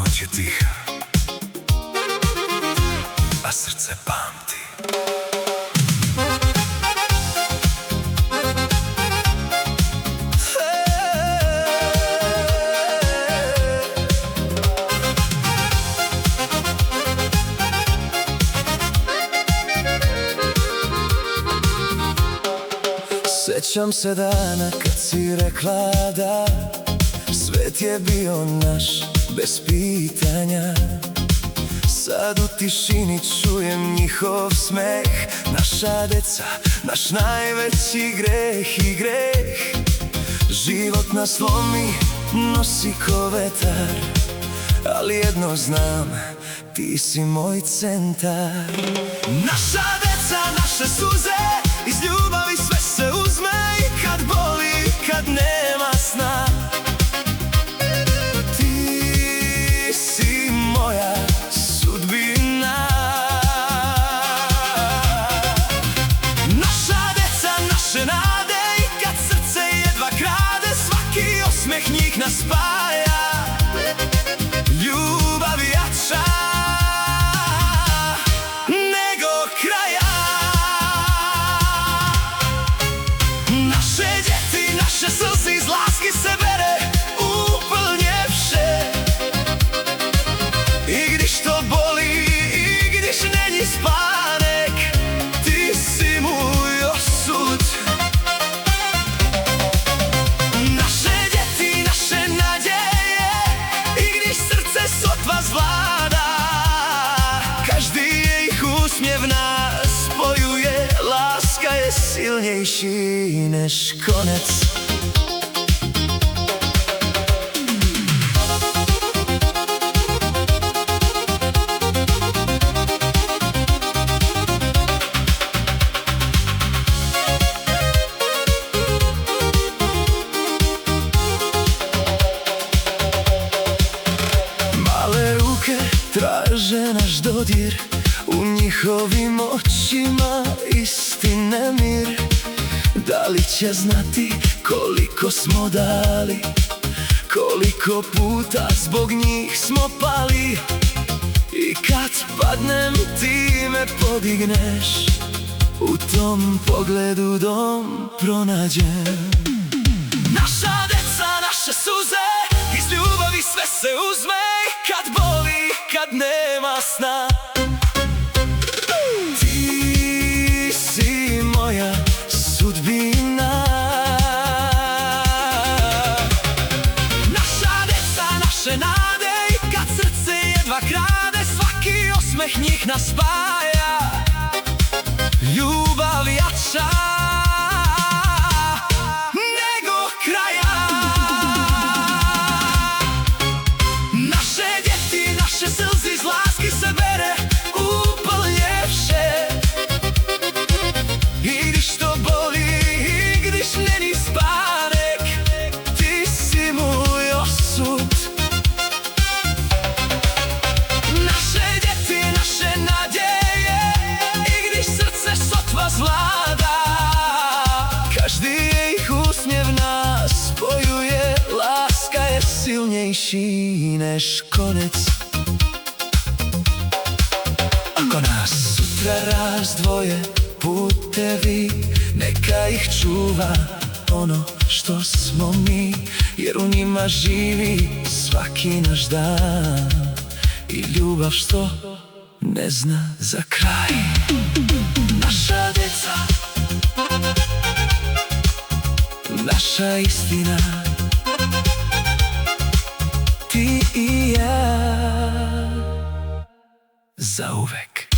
Noć je tiha, a srce pamti. Sjećam se dana kad si rekla da svet je bio naš bez pitanja. Sad u tišini čujem njihov smeh. Naša deca, naš najveći greh i greh. Život nas lomi, nosi ko vetar, ali jedno znam, ti si moj centar. Naša deca, naše suze, iz ljubavi sve se uzme. I kad boli, kad nema sna, ti si moja sudbina. Naša deca, naše nade, i kad srce jedva krade, svaki osmeh njih nas spaja. Ljubav jača nego kraja. Naše djeti, naše slze iz laski se bere uplnjevše. I gdyż to boli, i gdyż není spánek, ty si můj osud. Naše djeti, naše naděje, i když srdce sotva zvládá, každý jejich úsměv nás spojuje. Láska je silnější než konec. Traže naš dodir, u njihovim očima istine mir. Da li će znati koliko smo dali, koliko puta zbog njih smo pali. I kad padnem ti me podigneš, u tom pogledu dom pronađem. Naša deca, naše suze, iz ljubavi sve se uzme. Kad boli, kad nema sna, ti si moja sudbina. Naša deca, naše nade, i kad srce jedva krade, svaki osmeh njih nas spaja. Ljubav jača nego kraja. Naše djeti, naše slze iz laski se bere uplnjevše. I gdyż to boli, i gdyż není spánek, ty si můj osud. Naše djeti, naše naděje, i když srdce sotva zvládá, každý jejich úsměv nás spojuje. Láska je silnější než konec. Ako nás sutra razdvoje putevi, neka ih čuva ono što smo mi, jer u njima živi svaki naš dan i ljubav što ne zna za kraj. Naša deca, naša istina, ti i ja zauvek.